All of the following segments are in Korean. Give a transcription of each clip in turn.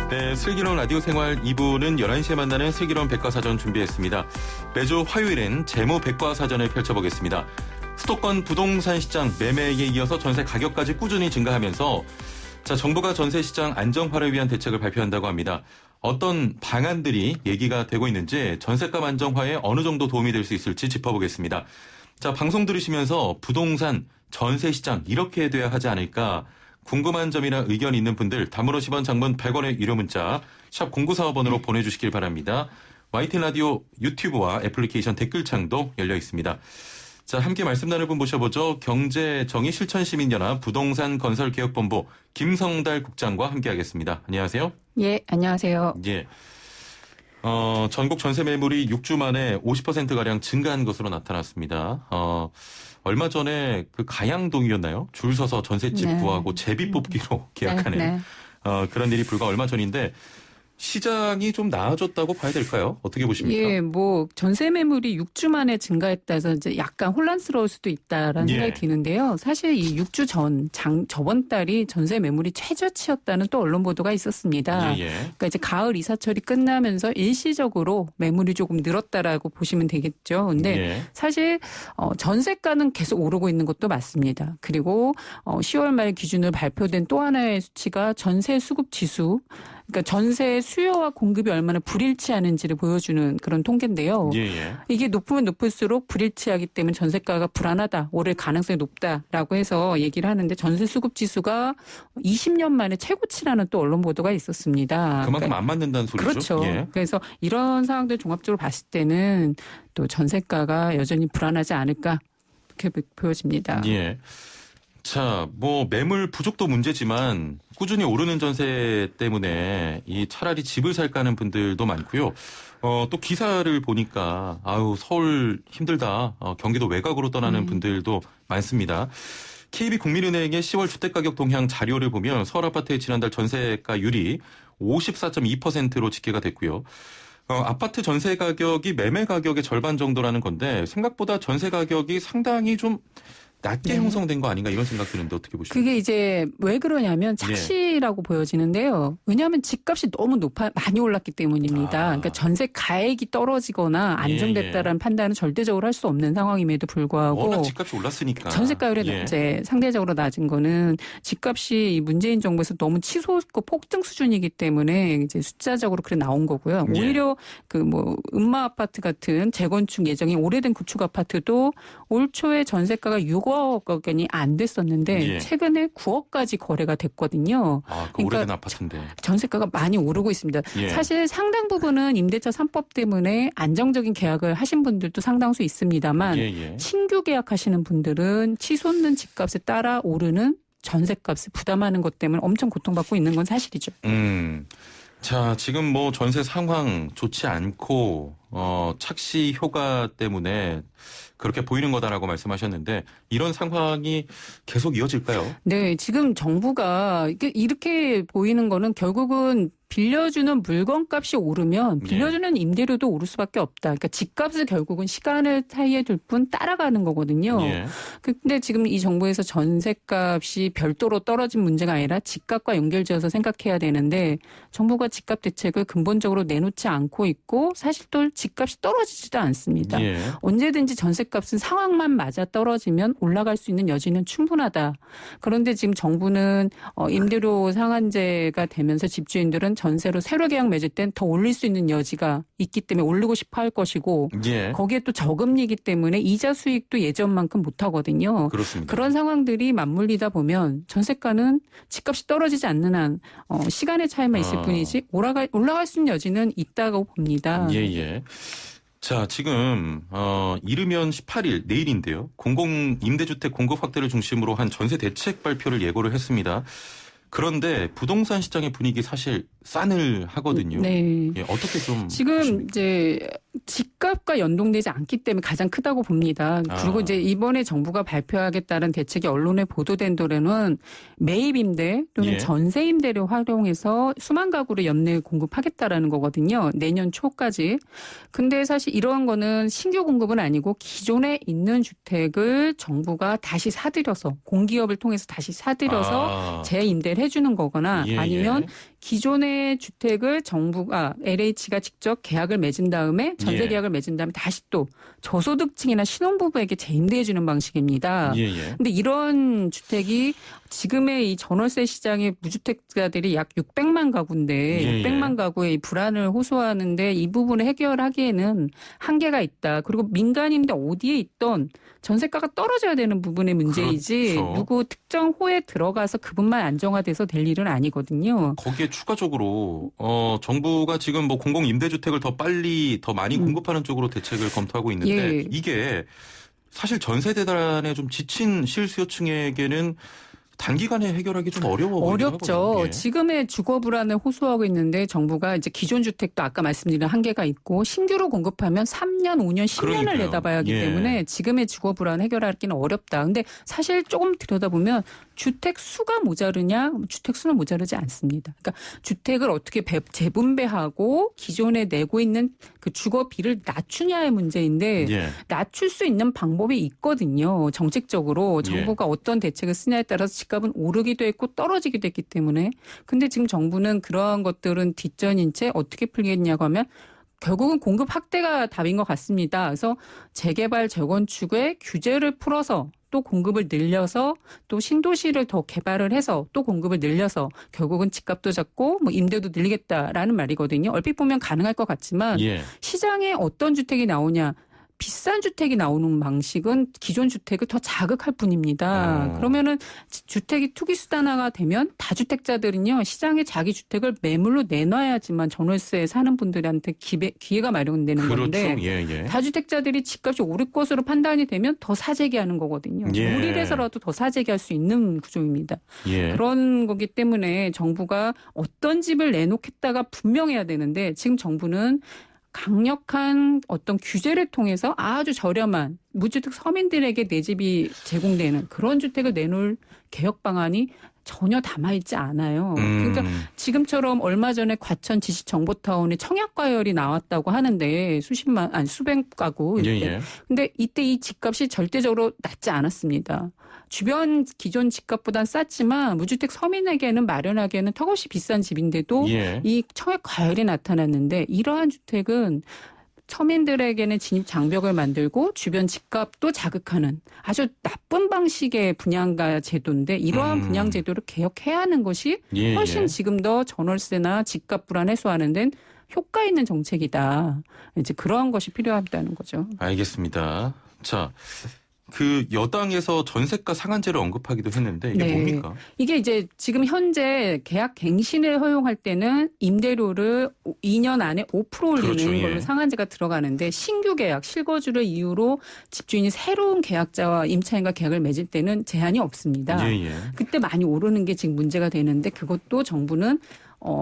네, 슬기로운 라디오 생활 2부는 11시에 만나는 슬기로운 백과사전 준비했습니다. 매주 화요일엔 재무 백과사전을 펼쳐보겠습니다. 수도권 부동산 시장 매매에 이어서 전세 가격까지 꾸준히 증가하면서 정부가 전세 시장 안정화를 위한 대책을 발표한다고 합니다. 어떤 방안들이 얘기가 되고 있는지 전세값 안정화에 어느 정도 도움이 될 수 있을지 짚어보겠습니다. 방송 들으시면서 부동산, 전세 시장 이렇게 돼야 하지 않을까 궁금한 점이나 의견 있는 분들 단문 50원 장문 100원의 유료 문자 샵 0945번으로 보내주시길 바랍니다. YTN 라디오 유튜브와 애플리케이션 댓글창도 열려 있습니다. 함께 말씀 나눌 분 모셔보죠. 경제정의실천시민연합 부동산건설개혁본부 김성달 국장과 함께하겠습니다. 안녕하세요. 예, 안녕하세요. 예. 전국 전세 매물이 6주 만에 50%가량 증가한 것으로 나타났습니다. 얼마 전에 그 가양동이었나요? 줄 서서 전셋집 네. 구하고 제비 뽑기로 계약하는 네. 그런 일이 불과 얼마 전인데 시장이 좀 나아졌다고 봐야 될까요? 어떻게 보십니까? 예, 전세 매물이 6주 만에 증가했다 해서 이제 약간 혼란스러울 수도 있다라는 생각이 드는데요. 사실 이 6주 저번 달이 전세 매물이 최저치였다는 또 언론 보도가 있었습니다. 그러니까 이제 가을 이사철이 끝나면서 일시적으로 매물이 조금 늘었다라고 보시면 되겠죠. 근데 사실 전세가는 계속 오르고 있는 것도 맞습니다. 그리고 10월 말 기준으로 발표된 또 하나의 수치가 전세 수급 지수, 그러니까 전세 수요와 공급이 얼마나 불일치하는지를 보여주는 그런 통계인데요. 이게 높으면 높을수록 불일치하기 때문에 전세가가 불안하다, 오를 가능성이 높다라고 해서 얘기를 하는데 전세 수급 지수가 20년 만에 최고치라는 또 언론 보도가 있었습니다. 그만큼 안 맞는다는 소리죠. 그렇죠. 그래서 이런 상황들 종합적으로 봤을 때는 또 전세가가 여전히 불안하지 않을까 이렇게 보여집니다. 매물 부족도 문제지만 꾸준히 오르는 전세 때문에 차라리 집을 살까 하는 분들도 많고요. 또 기사를 보니까 서울 힘들다. 경기도 외곽으로 떠나는 분들도 많습니다. KB국민은행의 10월 주택가격 동향 자료를 보면 서울 아파트의 지난달 전세가율이 54.2%로 집계가 됐고요. 아파트 전세 가격이 매매 가격의 절반 정도라는 건데 생각보다 전세 가격이 상당히 좀 낮게 형성된 거 아닌가 이런 생각 드는데 어떻게 보십니까? 그게 이제 왜 그러냐면 착시라고 보여지는데요. 왜냐하면 집값이 너무 많이 올랐기 때문입니다. 그러니까 전세 가액이 떨어지거나 안정됐다라는 판단은 절대적으로 할 수 없는 상황임에도 불구하고 워낙 집값이 올랐으니까. 전세가율이 이제 상대적으로 낮은 거는 집값이 이 문재인 정부에서 너무 치솟고 폭등 수준이기 때문에 이제 숫자적으로 그래 나온 거고요. 오히려 음마 아파트 같은 재건축 예정인 오래된 구축 아파트도 올 초에 전세가가 6억 원이 안 됐었는데 최근에 9억까지 거래가 됐거든요. 그 오래된 아파트인데. 전세가가 많이 오르고 있습니다. 사실 상당 부분은 임대차 3법 때문에 안정적인 계약을 하신 분들도 상당수 있습니다만 신규 계약하시는 분들은 치솟는 집값에 따라 오르는 전세값을 부담하는 것 때문에 엄청 고통받고 있는 건 사실이죠. 지금 전세 상황 좋지 않고 착시 효과 때문에 그렇게 보이는 거다라고 말씀하셨는데 이런 상황이 계속 이어질까요? 네, 지금 정부가 이렇게 보이는 거는 결국은 빌려주는 물건값이 오르면 빌려주는 임대료도 오를 수밖에 없다. 그러니까 집값을 결국은 시간을 사이에 둘 뿐 따라가는 거거든요. 근데 지금 이 정부에서 전세값이 별도로 떨어진 문제가 아니라 집값과 연결지어서 생각해야 되는데 정부가 집값 대책을 근본적으로 내놓지 않고 있고 사실 또 집값이 떨어지지도 않습니다. 언제든지 전세값은 상황만 맞아 떨어지면 올라갈 수 있는 여지는 충분하다. 그런데 지금 정부는 임대료 상한제가 되면서 집주인들은 전세로 새로 계약 맺을 땐 더 올릴 수 있는 여지가 있기 때문에 오르고 싶어 할 것이고 거기에 또 저금리이기 때문에 이자 수익도 예전만큼 못하거든요. 그렇습니다. 그런 상황들이 맞물리다 보면 전세가는 집값이 떨어지지 않는 한 시간의 차이만 있을 뿐이지 올라갈 수 있는 여지는 있다고 봅니다. 지금 이르면 18일 내일인데요. 공공임대주택 공급 확대를 중심으로 한 전세 대책 발표를 예고를 했습니다. 그런데 부동산 시장의 분위기 사실 싸늘하거든요. 어떻게 좀 지금 보십니까? 이제 집값과 연동되지 않기 때문에 가장 크다고 봅니다. 그리고 이제 이번에 정부가 발표하겠다는 대책이 언론에 보도된 도래는 매입 임대 또는 전세 임대를 활용해서 수만 가구를 연내 공급하겠다라는 거거든요. 내년 초까지. 근데 사실 이런 거는 신규 공급은 아니고 기존에 있는 주택을 정부가 다시 사들여서 공기업을 통해서 다시 사들여서 재임대를 해주는 거거나 예, 아니면 예. 기존의 주택을 정부가 LH가 직접 계약을 맺은 다음에 전세 예. 계약을 맺은 다음에 다시 또 저소득층이나 신혼부부에게 재임대해 주는 방식입니다. 예, 예. 근데 이런 주택이 지금의 이 전월세 시장의 무주택자들이 약 600만 가구인데 예, 예. 600만 가구의 이 불안을 호소하는데 이 부분을 해결하기에는 한계가 있다. 그리고 민간인데 어디에 있던 전세가가 떨어져야 되는 부분의 문제이지 그렇죠. 누구 특정 호에 들어가서 그분만 안정화돼서 될 일은 아니거든요. 거기에 추가적으로 정부가 지금 뭐 공공 임대주택을 더 빨리 더 많이 공급하는 쪽으로 대책을 검토하고 있는데 예. 이게 사실 전세 대란에 좀 지친 실수요층에게는 단기간에 해결하기 좀 어려워 보이긴 어렵죠. 하거든요. 예. 지금의 주거 불안을 호소하고 있는데 정부가 이제 기존 주택도 아까 말씀드린 한계가 있고 신규로 공급하면 3년, 5년, 10년을 그러니까요. 내다봐야 하기 예. 때문에 지금의 주거 불안 해결하기는 어렵다. 근데 사실 조금 들여다보면 주택 수가 모자르냐? 주택 수는 모자르지 않습니다. 그러니까 주택을 어떻게 재분배하고 기존에 내고 있는 그 주거비를 낮추냐의 문제인데 예. 낮출 수 있는 방법이 있거든요. 정책적으로 정부가 어떤 대책을 쓰냐에 따라서 집값은 오르기도 했고 떨어지기도 했기 때문에. 근데 지금 정부는 그러한 것들은 뒷전인 채 어떻게 풀겠냐고 하면 결국은 공급 확대가 답인 것 같습니다. 그래서 재개발, 재건축의 규제를 풀어서 또 공급을 늘려서 또 신도시를 더 개발을 해서 또 공급을 늘려서 결국은 집값도 잡고 뭐 임대도 늘리겠다라는 말이거든요. 얼핏 보면 가능할 것 같지만 예. 시장에 어떤 주택이 나오냐. 비싼 주택이 나오는 방식은 기존 주택을 더 자극할 뿐입니다. 그러면은 주택이 투기 수단화가 되면 다주택자들은요 시장에 자기 주택을 매물로 내놔야지만 전월세에 사는 분들한테 기회가 마련되는 그렇죠. 건데 예, 예. 다주택자들이 집값이 오를 것으로 판단이 되면 더 사재기하는 거거든요. 예. 무리해서라도 더 사재기할 수 있는 구조입니다. 예. 그런 거기 때문에 정부가 어떤 집을 내놓겠다가 분명해야 되는데 지금 정부는 강력한 어떤 규제를 통해서 아주 저렴한 무주택 서민들에게 내 집이 제공되는 그런 주택을 내놓을 개혁 방안이 전혀 담아있지 않아요. 그러니까 지금처럼 얼마 전에 과천 지식정보타운에 청약과열이 나왔다고 하는데 수백 가구. 예, 예. 근데 이때 이 집값이 절대적으로 낮지 않았습니다. 주변 기존 집값보단 쌌지만 무주택 서민에게는 마련하기에는 턱없이 비싼 집인데도 예. 이 청약 과열이 나타났는데 이러한 주택은 서민들에게는 진입 장벽을 만들고 주변 집값도 자극하는 아주 나쁜 방식의 분양가 제도인데 이러한 분양 제도를 개혁해야 하는 것이 예, 훨씬 예. 지금 더 전월세나 집값 불안 해소하는 데는 효과 있는 정책이다. 이제 그러한 것이 필요하다는 거죠. 알겠습니다. 자, 그 여당에서 전세가 상한제를 언급하기도 했는데 이게 네. 뭡니까? 이게 이제 지금 현재 계약 갱신을 허용할 때는 임대료를 2년 안에 5% 올리는 그렇죠, 예. 걸로 상한제가 들어가는데 신규 계약, 실거주를 이유로 집주인이 새로운 계약자와 임차인과 계약을 맺을 때는 제한이 없습니다. 예, 예. 그때 많이 오르는 게 지금 문제가 되는데 그것도 정부는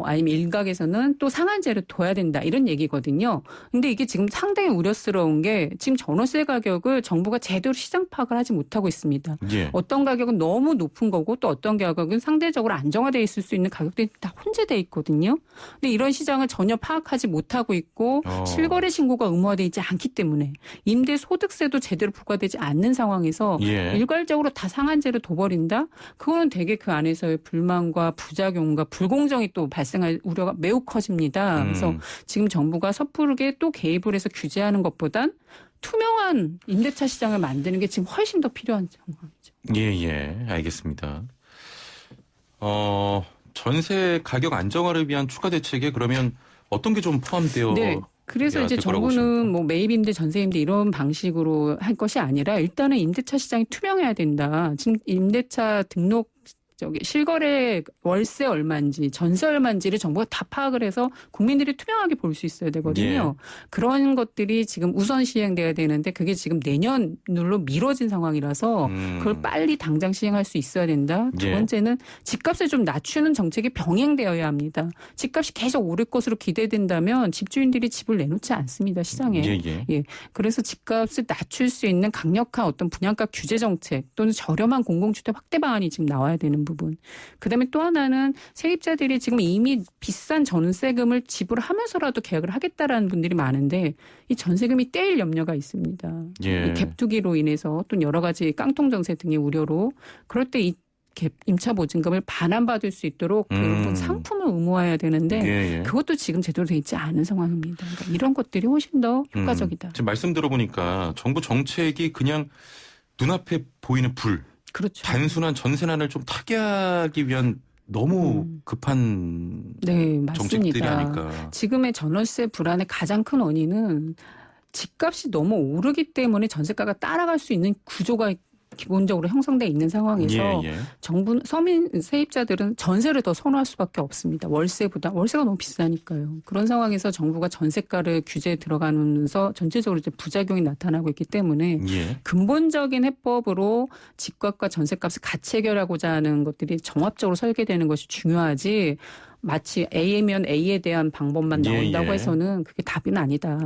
아니면 일각에서는 또 상한제를 둬야 된다 이런 얘기거든요. 근데 이게 지금 상당히 우려스러운 게 지금 전월세 가격을 정부가 제대로 시장 파악을 하지 못하고 있습니다. 예. 어떤 가격은 너무 높은 거고 또 어떤 가격은 상대적으로 안정화되어 있을 수 있는 가격들이 다 혼재되어 있거든요. 근데 이런 시장을 전혀 파악하지 못하고 있고 실거래 신고가 의무화되어 있지 않기 때문에 임대 소득세도 제대로 부과되지 않는 상황에서 예. 일괄적으로 다 상한제를 둬버린다? 그거는 되게 그 안에서의 불만과 부작용과 불공정이 또 발생할 우려가 매우 커집니다. 그래서 지금 정부가 섣부르게 또 개입을 해서 규제하는 것보단 투명한 임대차 시장을 만드는 게 지금 훨씬 더 필요한 상황이죠. 예, 예. 알겠습니다. 전세 가격 안정화를 위한 추가 대책에 그러면 어떤 게 좀 포함되어 네. 그래서 야, 이제 될 거라고 정부는 보십니까? 뭐 매입임대, 전세임대 이런 방식으로 할 것이 아니라 일단은 임대차 시장이 투명해야 된다. 지금 임대차 등록 실거래 월세 얼마인지 전세 얼마인지를 정부가 다 파악을 해서 국민들이 투명하게 볼 수 있어야 되거든요. 그런 것들이 지금 우선 시행돼야 되는데 그게 지금 내년으로 미뤄진 상황이라서 그걸 빨리 당장 시행할 수 있어야 된다. 두 번째는 집값을 좀 낮추는 정책이 병행되어야 합니다. 집값이 계속 오를 것으로 기대된다면 집주인들이 집을 내놓지 않습니다. 시장에. 예. 그래서 집값을 낮출 수 있는 강력한 어떤 분양가 규제 정책 또는 저렴한 공공주택 확대 방안이 지금 나와야 되는 부분. 그다음에 또 하나는 세입자들이 지금 이미 비싼 전세금을 지불하면서라도 계약을 하겠다라는 분들이 많은데 이 전세금이 떼일 염려가 있습니다. 이 갭투기로 인해서 또 여러 가지 깡통 정세 등의 우려로 그럴 때 이 임차 보증금을 반환받을 수 있도록 그런 상품을 의무화해야 되는데 예, 예. 그것도 지금 제대로 돼 있지 않은 상황입니다. 그러니까 이런 것들이 훨씬 더 효과적이다. 지금 말씀 들어보니까 정부 정책이 그냥 눈앞에 보이는 불, 그렇죠. 단순한 전세난을 좀 타개하기 위한 너무 급한 네, 정책들이 맞습니다. 아닐까. 지금의 전월세 불안의 가장 큰 원인은 집값이 너무 오르기 때문에 전세가가 따라갈 수 있는 구조가 기본적으로 형성돼 있는 상황에서 예, 예. 정부 서민 세입자들은 전세를 더 선호할 수밖에 없습니다. 월세보다 월세가 너무 비싸니까요. 그런 상황에서 정부가 전세가를 규제에 들어가면서 전체적으로 이제 부작용이 나타나고 있기 때문에 예. 근본적인 해법으로 집값과 전세값을 같이 해결하고자 하는 것들이 정합적으로 설계되는 것이 중요하지. 마치 A면 A에 대한 방법만 나온다고 예, 예. 해서는 그게 답은 아니다.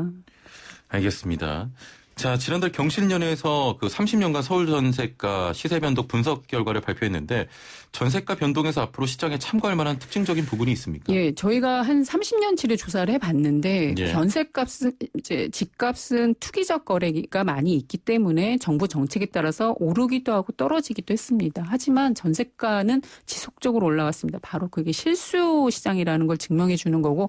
알겠습니다. 자, 지난달 경실련에서 그 30년간 서울 전세가 시세 변동 분석 결과를 발표했는데 전세가 변동에서 앞으로 시장에 참고할 만한 특징적인 부분이 있습니까? 예, 저희가 한 30년치를 조사를 해봤는데 예. 전세값은 이제 집값은 투기적 거래가 많이 있기 때문에 정부 정책에 따라서 오르기도 하고 떨어지기도 했습니다. 하지만 전세가는 지속적으로 올라왔습니다. 바로 그게 실수 시장이라는 걸 증명해 주는 거고.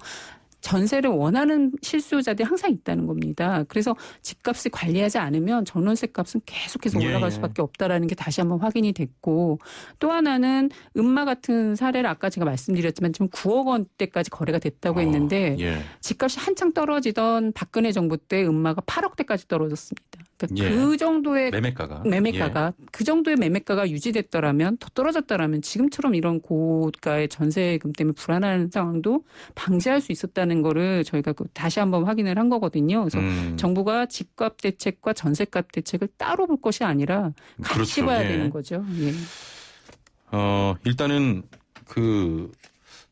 전세를 원하는 실수요자들이 항상 있다는 겁니다. 그래서 집값을 관리하지 않으면 전월세 값은 계속해서 올라갈 수밖에 없다라는 게 다시 한번 확인이 됐고 또 하나는 음마 같은 사례를 아까 제가 말씀드렸지만 지금 9억 원대까지 거래가 됐다고 했는데 예. 집값이 한창 떨어지던 박근혜 정부 때 음마가 8억대까지 떨어졌습니다. 그러니까 예. 그 정도의 매매가가 그 정도의 매매가가 유지됐더라면 더 떨어졌더라면 지금처럼 이런 고가의 전세금 때문에 불안한 상황도 방지할 수 있었다는 거를 저희가 다시 한번 확인을 한 거거든요. 그래서 정부가 집값 대책과 전세값 대책을 따로 볼 것이 아니라 같이 그렇죠. 봐야 예. 되는 거죠. 예. 일단은 그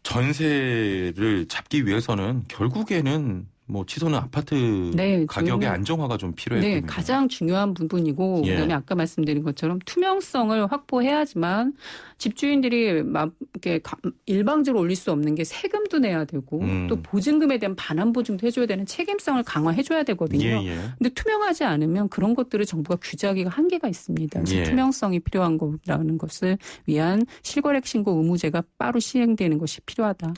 전세를 잡기 위해서는 결국에는 뭐 치솟는 아파트 네, 가격의 저는- 안정화가 좀 필요해 네, 보입니다. 가장 중요한 부분이고 예. 그다음에 아까 말씀드린 것처럼 투명성을 확보해야지만 집주인들이 막 이렇게 일방적으로 올릴 수 없는 게 세금도 내야 되고 또 보증금에 대한 반환 보증도 해줘야 되는 책임성을 강화해줘야 되거든요. 예, 예. 근데 투명하지 않으면 그런 것들을 정부가 규제하기가 한계가 있습니다. 그래서 예. 투명성이 필요한 거라는 것을 위한 실거래 신고 의무제가 따로 시행되는 것이 필요하다.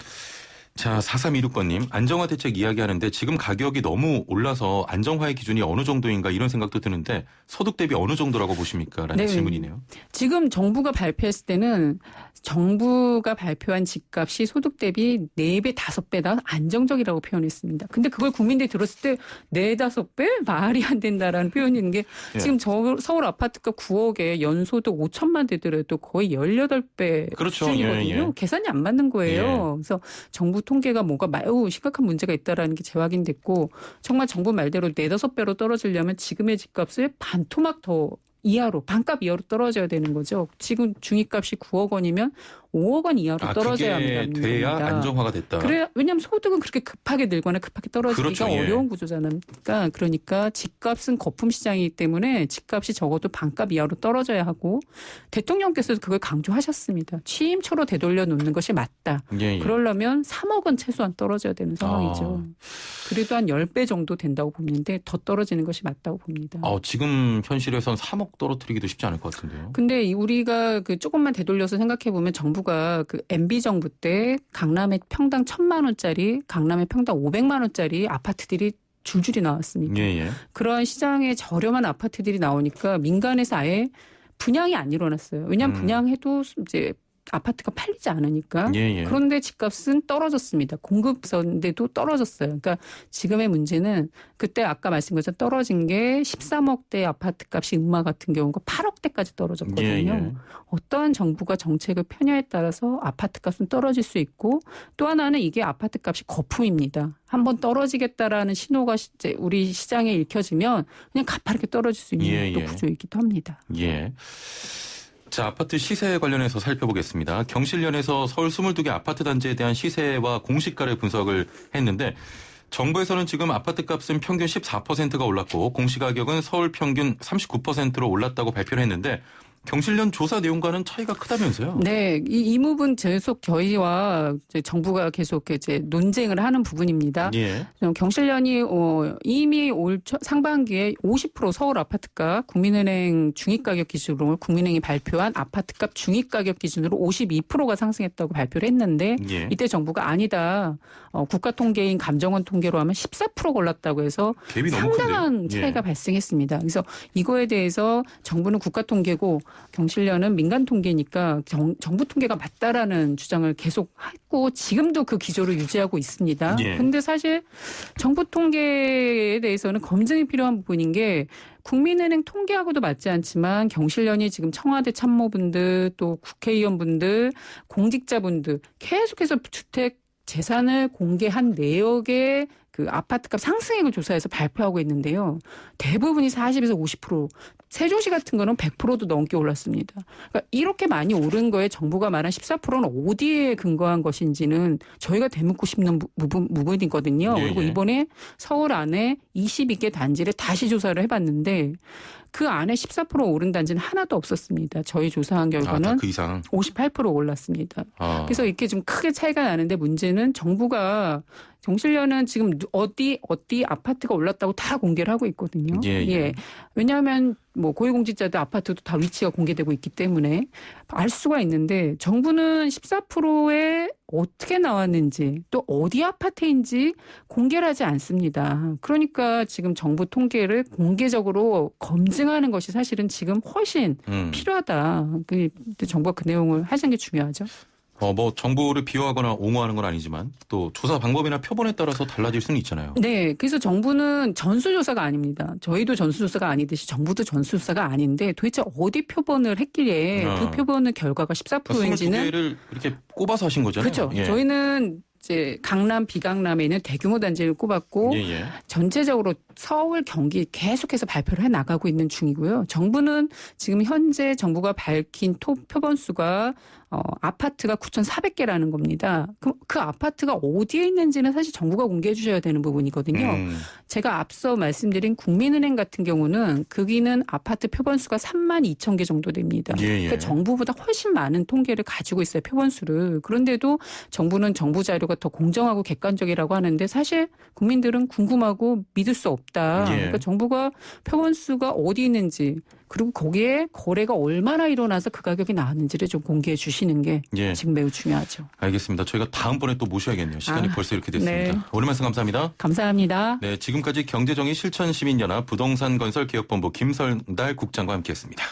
자, 4326번님, 안정화 대책 이야기하는데 지금 가격이 너무 올라서 안정화의 기준이 어느 정도인가 이런 생각도 드는데 소득 대비 어느 정도라고 보십니까? 라는 네. 질문이네요. 지금 정부가 발표했을 때는 정부가 발표한 집값이 소득 대비 4배, 5배다 안정적이라고 표현했습니다. 근데 그걸 국민들이 들었을 때 4, 5배? 말이 안 된다라는 표현이 있는 게 예. 지금 서울 아파트가 9억에 연소득 5천만 되더라도 거의 18배 그렇죠. 수준이거든요. 예, 예. 계산이 안 맞는 거예요. 그래서 정부 통계가 뭔가 매우 심각한 문제가 있다라는 게 재확인됐고 정말 정부 말대로 4, 5배로 떨어지려면 지금의 집값을 반토막 더 이하로 반값 이하로 떨어져야 되는 거죠. 지금 중위값이 9억 원이면 5억 원 이하로 떨어져야 그게 한다는 돼야 겁니다. 안정화가 됐다. 그래 왜냐하면 소득은 그렇게 급하게 늘거나 급하게 떨어지기가 그렇죠, 예. 어려운 구조잖아요. 그러니까 집값은 거품 시장이기 때문에 집값이 적어도 반값 이하로 떨어져야 하고 대통령께서도 그걸 강조하셨습니다. 취임초로 되돌려 놓는 것이 맞다. 예, 예. 그러려면 3억 원 최소한 떨어져야 되는 상황이죠. 그래도 한 10배 정도 된다고 보는데 더 떨어지는 것이 맞다고 봅니다. 지금 현실에선 3억 떨어뜨리기도 쉽지 않을 것 같은데요. 근데 우리가 그 조금만 되돌려서 생각해 보면 정부가 그 MB 정부 때 강남에 평당 1,000만 원짜리, 강남에 평당 500만 원짜리 아파트들이 줄줄이 나왔습니다. 예, 예. 그런 시장에 저렴한 아파트들이 나오니까 민간에서 아예 분양이 안 일어났어요. 왜냐하면 분양해도 이제 아파트가 팔리지 않으니까. 예, 예. 그런데 집값은 떨어졌습니다. 공급선인데도 떨어졌어요. 그러니까 지금의 문제는 그때 아까 말씀드린 것처럼 떨어진 게 13억대 아파트 값이 음마 같은 경우가 8억대까지 떨어졌거든요. 예, 예. 어떠한 정부가 정책을 편향에 따라서 아파트 값은 떨어질 수 있고 또 하나는 이게 아파트 값이 거품입니다. 한번 떨어지겠다라는 신호가 이제 우리 시장에 읽혀지면 그냥 가파르게 떨어질 수 있는 예, 또 예. 구조이기도 합니다. 예. 자, 아파트 시세 관련해서 살펴보겠습니다. 경실련에서 서울 22개 아파트 단지에 대한 시세와 공시가를 분석을 했는데 정부에서는 지금 아파트 값은 평균 14%가 올랐고 공시가격은 서울 평균 39%로 올랐다고 발표를 했는데 경실련 조사 내용과는 차이가 크다면서요? 네, 이 부분 계속 저희와 이제 정부가 계속 이제 논쟁을 하는 부분입니다. 예. 경실련이 이미 올 상반기에 50% 서울 아파트값 국민은행 중위가격 기준으로 국민은행이 발표한 아파트값 중위가격 기준으로 52%가 상승했다고 발표를 했는데 예. 이때 정부가 아니다. 국가통계인 감정원 통계로 하면 14% 올랐다고 해서 갭이 너무 상당한 큰데요? 차이가 예. 발생했습니다. 그래서 이거에 대해서 정부는 국가통계고 경실련은 민간통계니까 정부 통계가 맞다라는 주장을 계속 했고 지금도 그 기조를 유지하고 있습니다. 그런데 예. 사실 정부 통계에 대해서는 검증이 필요한 부분인 게 국민은행 통계하고도 맞지 않지만 경실련이 지금 청와대 참모분들 또 국회의원분들 공직자분들 계속해서 주택 재산을 공개한 내역의 그 아파트값 상승액을 조사해서 발표하고 있는데요. 대부분이 40에서 50%, 세종시 같은 거는 100%도 넘게 올랐습니다. 그러니까 이렇게 많이 오른 거에 정부가 말한 14%는 어디에 근거한 것인지는 저희가 되묻고 싶는 부분이거든요. 예, 그리고 예. 이번에 서울 안에 22개 단지를 다시 조사를 해봤는데 그 안에 14% 오른 단지는 하나도 없었습니다. 저희 조사한 결과는 그 이상. 58% 올랐습니다. 아. 그래서 이렇게 좀 크게 차이가 나는데 문제는 정부가 경실련은 지금 어디 아파트가 올랐다고 다 공개를 하고 있거든요. 예. 왜냐하면 뭐 고위공직자들 아파트도 다 위치가 공개되고 있기 때문에 알 수가 있는데 정부는 14%에 어떻게 나왔는지 또 어디 아파트인지 공개를 하지 않습니다. 그러니까 지금 정부 통계를 공개적으로 검증하는 것이 사실은 지금 훨씬 필요하다. 정부가 그 내용을 하시는 게 중요하죠. 뭐 정부를 비호하거나 옹호하는 건 아니지만 또 조사 방법이나 표본에 따라서 달라질 수는 있잖아요. 네. 그래서 정부는 전수조사가 아닙니다. 저희도 전수조사가 아니듯이 정부도 전수조사가 아닌데 도대체 어디 표본을 했길래 그 표본의 결과가 14%인지는 22개를 이렇게 꼽아서 하신 거잖아요. 그렇죠. 예. 저희는 이제 강남, 비강남에 있는 대규모 단지를 꼽았고 예. 전체적으로 서울, 경기 계속해서 발표를 해 나가고 있는 중이고요. 정부는 지금 현재 정부가 밝힌 표본 수가 아파트가 9,400개라는 겁니다. 그럼 그 아파트가 어디에 있는지는 사실 정부가 공개해 주셔야 되는 부분이거든요. 제가 앞서 말씀드린 국민은행 같은 경우는 거기는 아파트 표본수가 32,000개 정도 됩니다. 그러니까 정부보다 훨씬 많은 통계를 가지고 있어요. 표본수를. 그런데도 정부는 정부 자료가 더 공정하고 객관적이라고 하는데 사실 국민들은 궁금하고 믿을 수 없다. 그러니까 정부가 표본수가 어디 있는지 그리고 거기에 거래가 얼마나 일어나서 그 가격이 나왔는지를 좀 공개해 주시는 게 지금 매우 중요하죠. 알겠습니다. 저희가 다음번에 또 모셔야겠네요. 시간이 벌써 이렇게 됐습니다. 네. 오늘 말씀 감사합니다. 감사합니다. 네, 지금까지 경제정의 실천시민연합 부동산건설개혁본부 김설달 국장과 함께했습니다.